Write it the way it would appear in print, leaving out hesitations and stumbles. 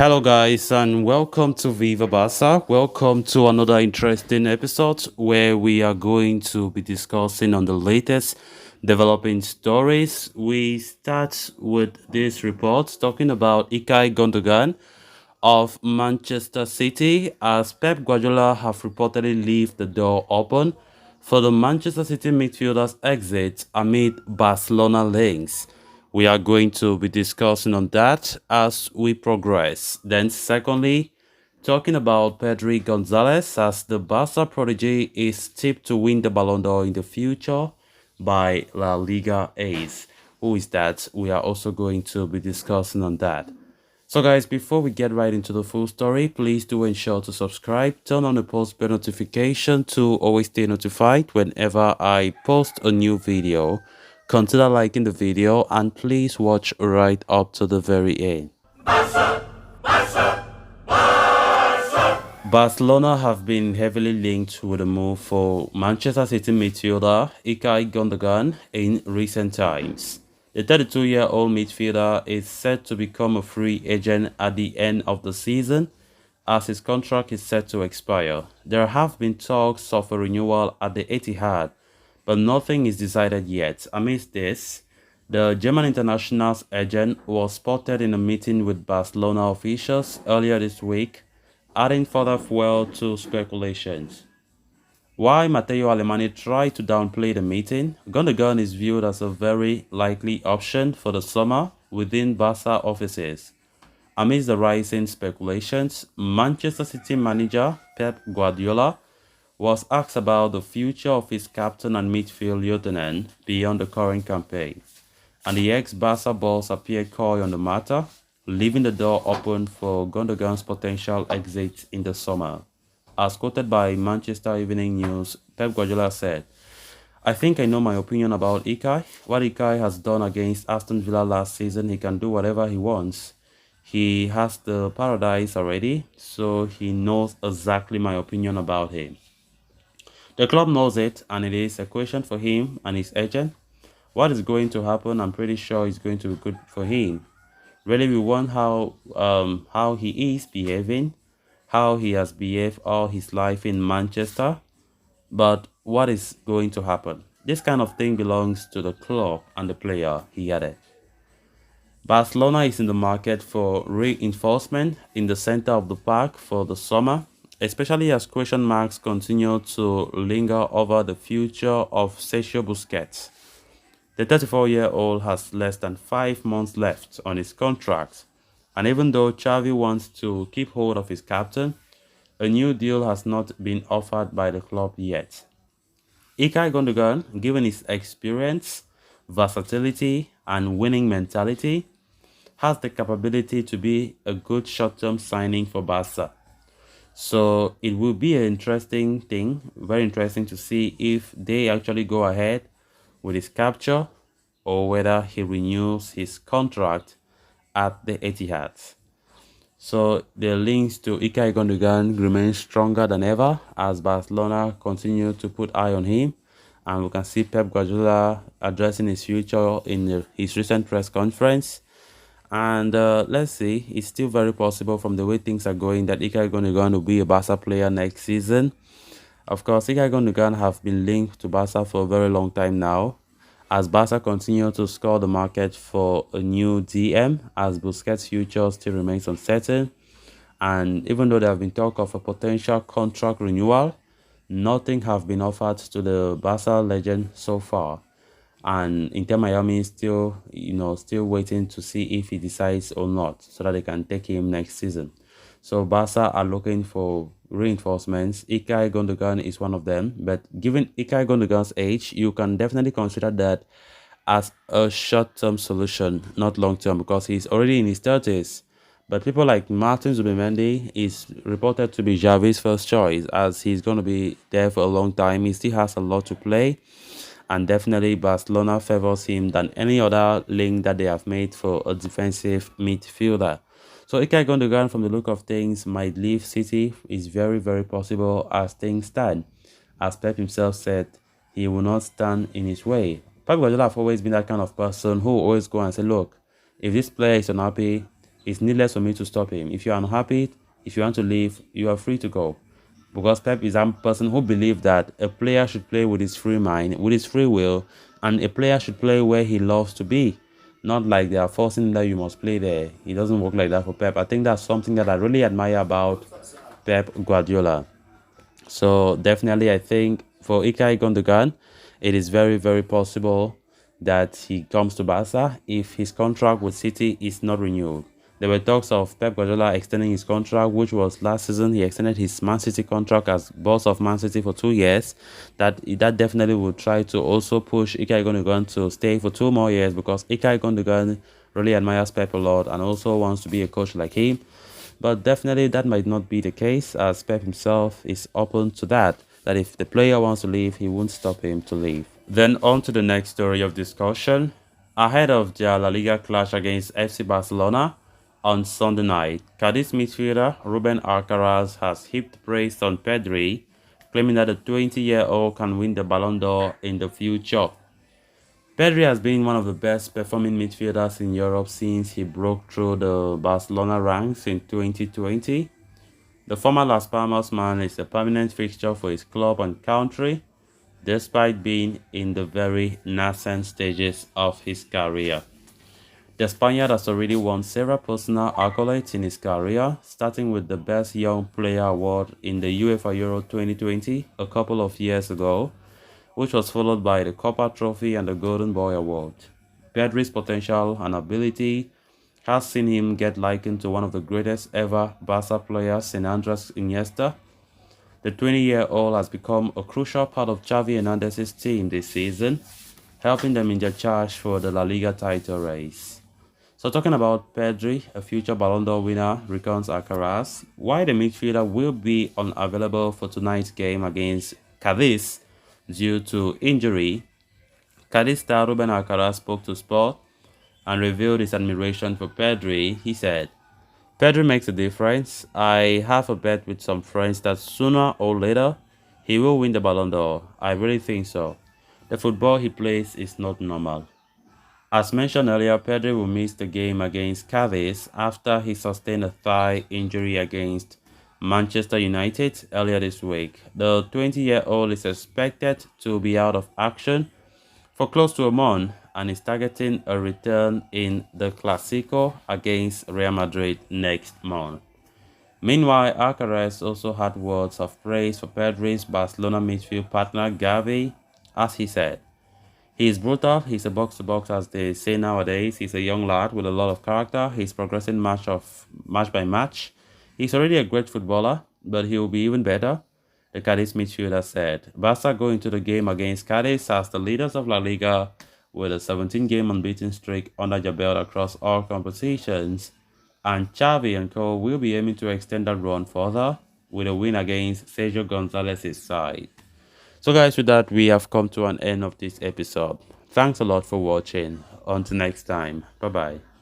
Hello, guys, and welcome to Viva Barca. Welcome to another interesting episode where we are going to be discussing on the latest developing stories. We start with this report talking about Ilkay Gundogan of Manchester City, as Pep Guardiola have reportedly left the door open for the Manchester City midfielder's exit amid Barcelona links. We are going to be discussing on that as we progress. Then, secondly, talking about Pedro Gonzalez, as the Barca prodigy is tipped to win the Ballon d'Or in the future by La Liga Ace. Who is that? We are also going to be discussing on that. So guys, before we get right into the full story, please do ensure to subscribe, turn on the post bell notification to always stay notified whenever I post a new video. Consider liking the video and please watch right up to the very end. Barcelona have been heavily linked with a move for Manchester City midfielder Ilkay Gundogan in recent times. The 32-year-old midfielder is set to become a free agent at the end of the season as his contract is set to expire. There have been talks of a renewal at the Etihad, but nothing is decided yet. Amidst this, the German international's agent was spotted in a meeting with Barcelona officials earlier this week, adding further fuel to speculations. While Matteo Alemany tried to downplay the meeting, Gundogan is viewed as a very likely option for the summer within Barca offices. Amidst the rising speculations, Manchester City manager Pep Guardiola was asked about the future of his captain and midfield lieutenant beyond the current campaign, and the ex-Barca boss appeared coy on the matter, leaving the door open for Gundogan's potential exit in the summer. As quoted by Manchester Evening News, Pep Guardiola said, "I think I know my opinion about Ilkay. What Ilkay has done against Aston Villa last season, he can do whatever he wants. He has the paradise already, so he knows exactly my opinion about him. The club knows it, and it is a question for him and his agent. What is going to happen, I'm pretty sure it's going to be good for him. Really, we want how he is behaving, how he has behaved all his life in Manchester. But what is going to happen? This kind of thing belongs to the club and the player," he added. Barcelona is in the market for reinforcement in the center of the park for the summer, especially as question marks continue to linger over the future of Sergio Busquets. The 34-year-old has less than 5 months left on his contract, and even though Xavi wants to keep hold of his captain, a new deal has not been offered by the club yet. Ilkay Gundogan, given his experience, versatility, and winning mentality, has the capability to be a good short-term signing for Barca. So it will be an interesting thing, very interesting to see if they actually go ahead with his capture or whether he renews his contract at the Etihad. So the links to Ilkay Gundogan remain stronger than ever as Barcelona continue to put eye on him, and we can see Pep Guardiola addressing his future in his recent press conference. And let's see, it's still very possible from the way things are going that Ilkay Gundogan will be a Barca player next season. Of course, Ilkay Gundogan have been linked to Barca for a very long time now, as Barca continue to score the market for a new DM, as Busquets' future still remains uncertain. And even though there have been talk of a potential contract renewal, nothing have been offered to the Barca legend so far. And Inter Miami is still waiting to see if he decides or not, so that they can take him next season. So Barca are looking for reinforcements. Ilkay Gundogan is one of them, but given Ilkay Gundogan's age, you can definitely consider that as a short-term solution, not long-term, because he's already in his 30s. But people like Martin Zubimendi is reported to be Xavi's first choice, as he's going to be there for a long time. He still has a lot to play, and definitely Barcelona favors him than any other link that they have made for a defensive midfielder. So Ilkay Gundogan, from the look of things, might leave City. Is very, very possible as things stand. As Pep himself said, he will not stand in his way. Pep Guardiola have always been that kind of person who always go and say, look, if this player is unhappy, it's needless for me to stop him. If you're unhappy, if you want to leave, you are free to go. Because Pep is a person who believes that a player should play with his free mind, with his free will, and a player should play where he loves to be. Not like they are forcing that you must play there. It doesn't work like that for Pep. I think that's something that I really admire about Pep Guardiola. So definitely, I think for Ilkay Gundogan, it is very, very possible that he comes to Barca if his contract with City is not renewed. There were talks of Pep Guardiola extending his contract, which was last season. He extended his Man City contract as boss of Man City for 2 years. That definitely would try to also push Ilkay Gundogan to stay for 2 more years, because Ilkay Gundogan really admires Pep a lot and also wants to be a coach like him. But definitely that might not be the case, as Pep himself is open to that if the player wants to leave, he won't stop him to leave. Then on to the next story of discussion. Ahead of their La Liga clash against FC Barcelona on Sunday night, Cadiz midfielder Ruben Alcaraz has heaped praise on Pedri, claiming that the 20-year-old can win the Ballon d'Or in the future. Pedri has been one of the best performing midfielders in Europe since he broke through the Barcelona ranks in 2020. The former Las Palmas man is a permanent fixture for his club and country, despite being in the very nascent stages of his career. The Spaniard has already won several personal accolades in his career, starting with the Best Young Player award in the UEFA Euro 2020 a couple of years ago, which was followed by the Copa Trophy and the Golden Boy Award. Pedri's potential and ability has seen him get likened to one of the greatest ever Barca players in Andres Iniesta. The 20-year-old has become a crucial part of Xavi Hernandez's team this season, helping them in their charge for the La Liga title race. So talking about Pedri, a future Ballon d'Or winner, recounts Alcaraz why the midfielder will be unavailable for tonight's game against Cadiz due to injury. Cadiz star Ruben Alcaraz spoke to Sport and revealed his admiration for Pedri. He said, "Pedri makes a difference. I have a bet with some friends that sooner or later he will win the Ballon d'Or. I really think so. The football he plays is not normal." As mentioned earlier, Pedri will miss the game against Cadiz after he sustained a thigh injury against Manchester United earlier this week. The 20-year-old is expected to be out of action for close to a month and is targeting a return in the Clásico against Real Madrid next month. Meanwhile, Alcaraz also had words of praise for Pedri's Barcelona midfield partner Gavi, as he said, "He is brutal, he's a box-to-box as they say nowadays, he's a young lad with a lot of character, he's progressing match by match. He's already a great footballer, but he will be even better," the Cadiz midfielder said. Barca go into the game against Cadiz as the leaders of La Liga with a 17-game unbeaten streak under their belt across all competitions, and Xavi and co will be aiming to extend that run further with a win against Sergio Gonzalez's side. So guys, with that, we have come to an end of this episode. Thanks a lot for watching. Until next time. Bye-bye.